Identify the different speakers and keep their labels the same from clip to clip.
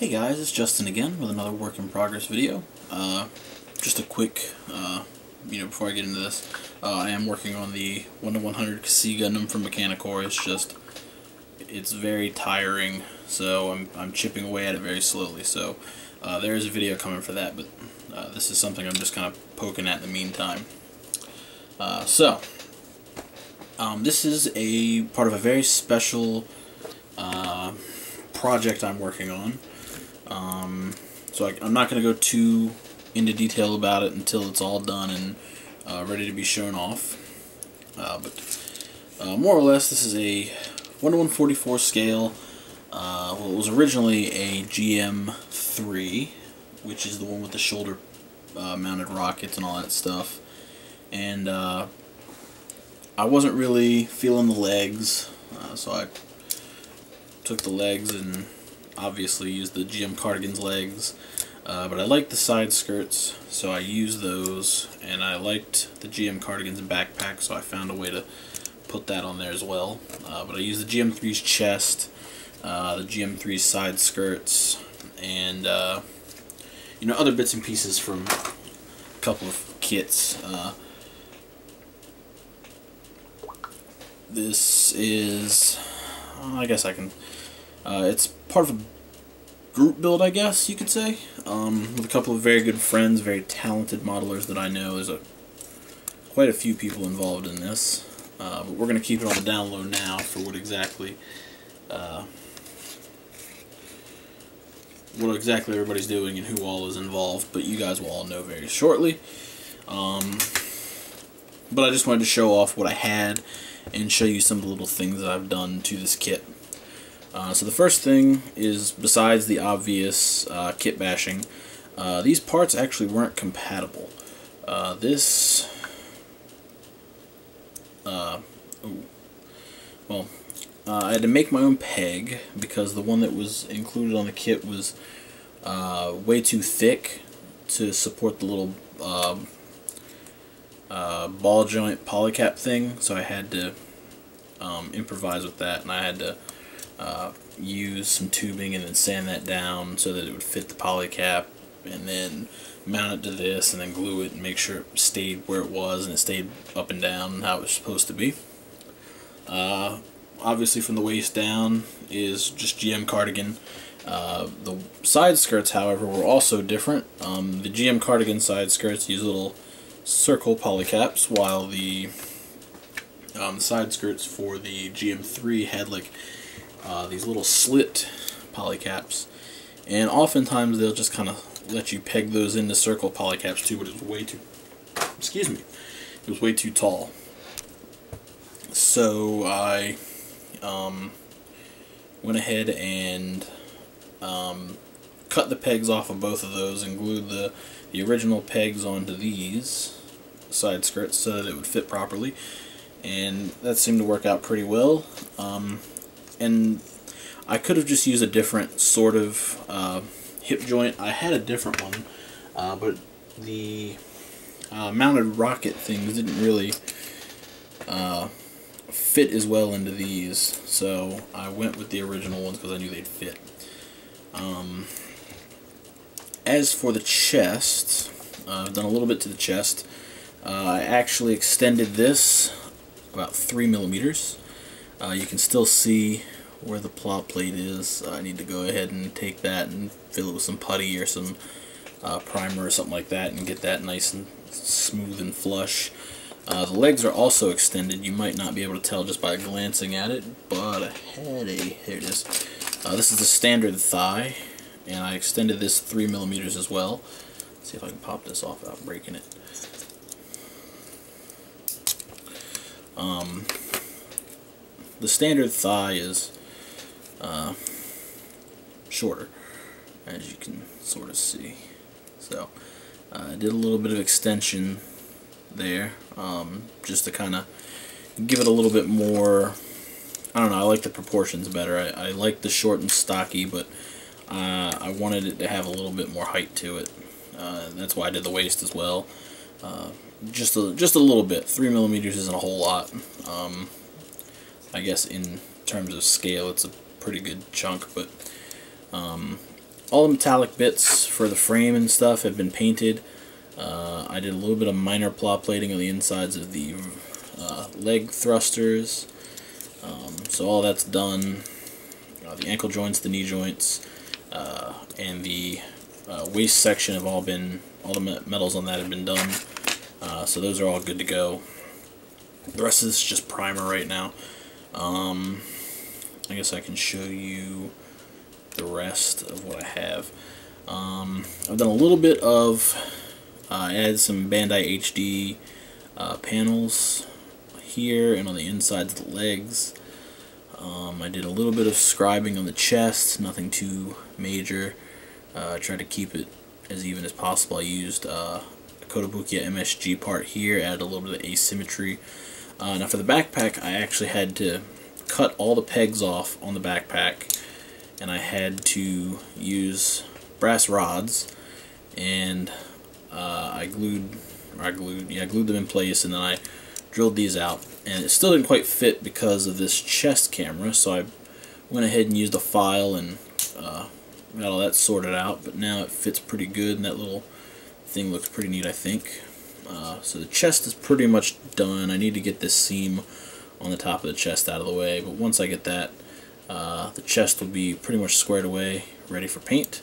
Speaker 1: Hey guys, it's Justin again with another work in progress video. Just a quick, before I get into this, I am working on the 1/100 C Gundam from Mechanicore. It's very tiring, so I'm chipping away at it very slowly. So there is a video coming for that, but this is something I'm just kind of poking at in the meantime. This is a part of a very special project I'm working on. I'm not going to go too into detail about it until it's all done and ready to be shown off. More or less, this is a 1/144 scale. Well, it was originally a GM3, which is the one with the shoulder mounted rockets and all that stuff. And I wasn't really feeling the legs, so I took the legs and obviously used the GM Cardigan's legs, but I liked the side skirts, so I used those, and I liked the GM Cardigan's backpack, so I found a way to put that on there as well. But I used the GM3's chest, the GM3's side skirts, and other bits and pieces from a couple of kits. This is, I guess I can, it's part of a group build, I guess you could say, with a couple of very good friends, very talented modelers that I know. There's quite a few people involved in this, but we're going to keep it on the down low now for what exactly everybody's doing and who all is involved, but you guys will all know very shortly. But I just wanted to show off what I had and show you some of the little things that I've done to this kit. So the first thing is, besides the obvious kit bashing, these parts actually weren't compatible. I had to make my own peg because the one that was included on the kit was way too thick to support the little ball joint polycap thing, so I had to improvise with that, and I had to use some tubing and then sand that down so that it would fit the polycap, and then mount it to this and then glue it and make sure it stayed where it was and it stayed up and down how it was supposed to be. Obviously from the waist down is just GM Cardigan. The side skirts, however, were also different. The GM Cardigan side skirts use little circle polycaps, while the side skirts for the GM3 had like these little slit polycaps, and oftentimes they'll just kind of let you peg those into circle polycaps too, but it was way too, it was way too tall. So I went ahead and cut the pegs off of both of those and glued the original pegs onto these side skirts so that it would fit properly, and that seemed to work out pretty well. And I could have just used a different sort of hip joint. I had a different one, but the mounted rocket things didn't really fit as well into these, so I went with the original ones because I knew they'd fit. As for the chest, I've done a little bit to the chest. I actually extended this about 3 millimeters. You can still see where the plot plate is. I need to go ahead and take that and fill it with some putty or some primer or something like that and get that nice and smooth and flush. The legs are also extended. You might not be able to tell just by glancing at it, but I had here it is. This is the standard thigh, and I extended this 3 millimeters as well. Let's see if I can pop this off without breaking it. The standard thigh is shorter, as you can sort of see. So I did a little bit of extension there, just to kind of give it a little bit more, I don't know, I like the proportions better. I like the short and stocky, but I wanted it to have a little bit more height to it. That's why I did the waist as well. Just a little bit. 3 millimeters isn't a whole lot. I guess in terms of scale it's a pretty good chunk, but all the metallic bits for the frame and stuff have been painted. I did a little bit of minor plow plating on the insides of the leg thrusters. So all that's done. The ankle joints, the knee joints, and the waist section have all the metals on that have been done. So those are all good to go. The rest of this is just primer right now. I guess I can show you the rest of what I have. I've done a little bit of, I added some Bandai HD panels here and on the insides of the legs. I did a little bit of scribing on the chest, nothing too major. I tried to keep it as even as possible. I used a Kotobukiya MSG part here, added a little bit of asymmetry. Now for the backpack, I actually had to cut all the pegs off on the backpack, and I had to use brass rods, and I glued them in place, and then I drilled these out, and it still didn't quite fit because of this chest camera, so I went ahead and used a file and got all that sorted out, but now it fits pretty good, and that little thing looks pretty neat, I think. So the chest is pretty much done. I need to get this seam on the top of the chest out of the way, but once I get that, the chest will be pretty much squared away, ready for paint.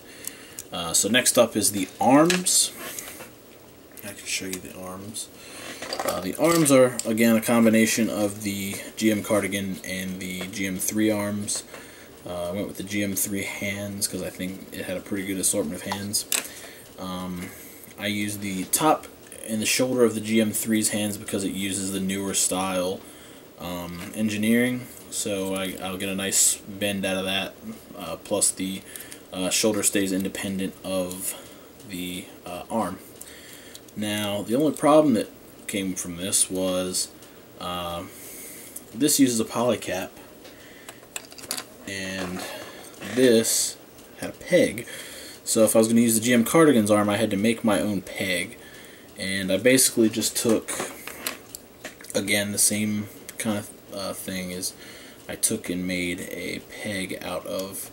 Speaker 1: So next up is the arms. I can show you the arms. The arms are, again, a combination of the GM cardigan and the GM3 arms. I went with the GM3 hands because I think it had a pretty good assortment of hands. I used the top and the shoulder of the GM3's hands because it uses the newer style engineering, so I'll get a nice bend out of that, plus the shoulder stays independent of the arm. Now the only problem that came from this was this uses a polycap, and this had a peg, so if I was going to use the GM cardigan's arm, I had to make my own peg, and I basically just took, again, the same kind of thing is I took and made a peg out of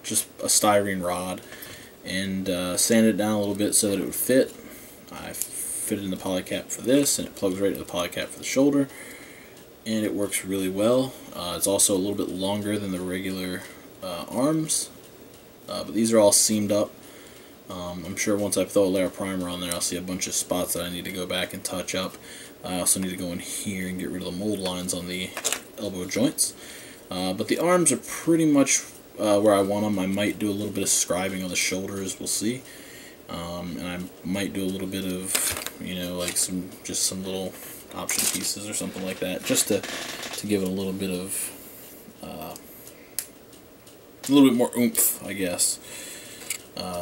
Speaker 1: just a styrene rod and sanded it down a little bit so that it would fit. I fitted in the polycap for this, and it plugs right into the polycap for the shoulder, and it works really well. It's also a little bit longer than the regular arms, but these are all seamed up. I'm sure once I throw a layer of primer on there, I'll see a bunch of spots that I need to go back and touch up. I also need to go in here and get rid of the mold lines on the elbow joints. But the arms are pretty much where I want them. I might do a little bit of scribing on the shoulders, we'll see. And I might do a little bit of, like just some little option pieces or something like that, just to give it a little bit of, a little bit more oomph, I guess.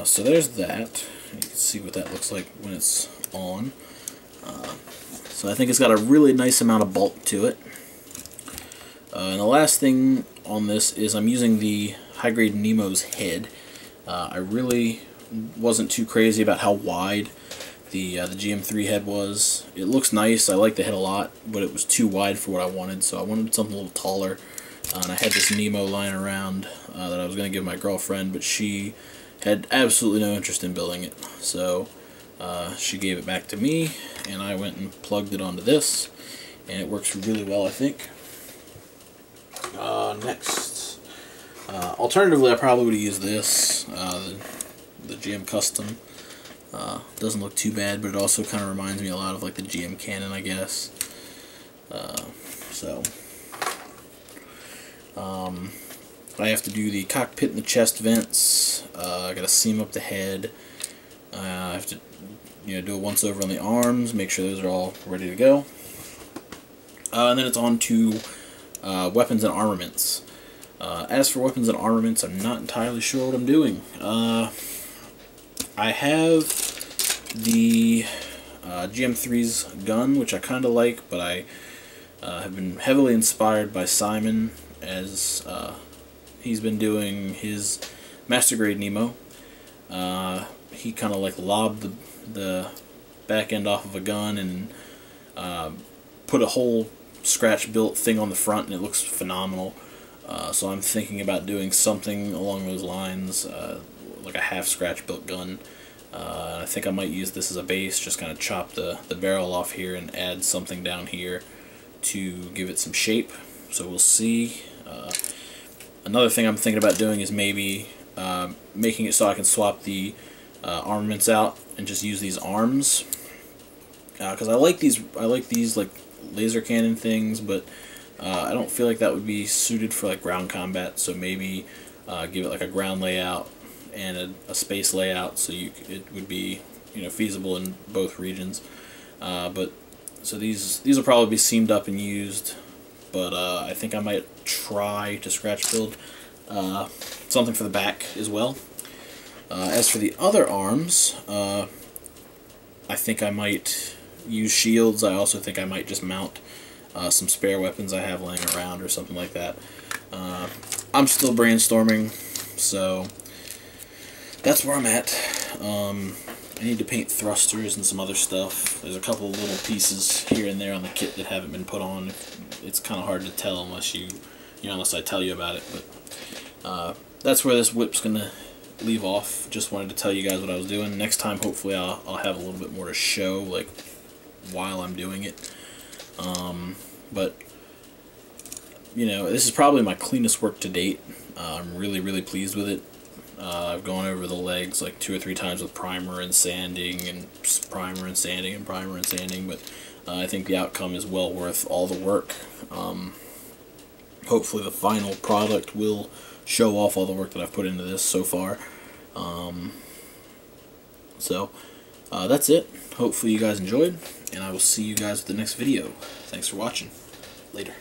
Speaker 1: So there's that. You can see what that looks like when it's on. So I think it's got a really nice amount of bulk to it. And the last thing on this is I'm using the high-grade Nemo's head. I really wasn't too crazy about how wide the GM3 head was. It looks nice. I like the head a lot, but it was too wide for what I wanted, so I wanted something a little taller. And I had this Nemo lying around that I was going to give my girlfriend, but she had absolutely no interest in building it. So she gave it back to me, and I went and plugged it onto this, and it works really well, I think. Next, alternatively, I probably would have used this, the GM Custom. Doesn't look too bad, but it also kind of reminds me a lot of like the GM Cannon, I guess. I have to do the cockpit and the chest vents. I got to seam up the head. I have to, do a once over on the arms, make sure those are all ready to go. And then it's on to weapons and armaments. As for weapons and armaments, I'm not entirely sure what I'm doing. I have the GM3's gun, which I kind of like, but I have been heavily inspired by Simon, as he's been doing his Master Grade Nemo. He kind of like lobbed the back end off of a gun and put a whole scratch built thing on the front, and it looks phenomenal. So I'm thinking about doing something along those lines, like a half scratch built gun. I think I might use this as a base, just kind of chop the barrel off here and add something down here to give it some shape. So we'll see. Another thing I'm thinking about doing is maybe making it so I can swap the armaments out and just use these arms. Because I like these like laser cannon things, but I don't feel like that would be suited for like ground combat. So maybe give it like a ground layout and a space layout, so it would be, you know, feasible in both regions. But so these will probably be seamed up and used. But I think I might try to scratch build something for the back as well. As for the other arms, I think I might use shields. I also think I might just mount some spare weapons I have laying around or something like that. I'm still brainstorming, so that's where I'm at. I need to paint thrusters and some other stuff. There's a couple of little pieces here and there on the kit that haven't been put on. It's kind of hard to tell unless unless I tell you about it. But that's where this whip's gonna leave off. Just wanted to tell you guys what I was doing. Next time, hopefully, I'll have a little bit more to show, like while I'm doing it. But you know, this is probably my cleanest work to date. I'm really pleased with it. I've gone over the legs like 2 or 3 times with primer and sanding, and primer and sanding, and primer and sanding, but I think the outcome is well worth all the work. Hopefully the final product will show off all the work that I've put into this so far. So that's it. Hopefully you guys enjoyed, and I will see you guys with the next video. Thanks for watching. Later.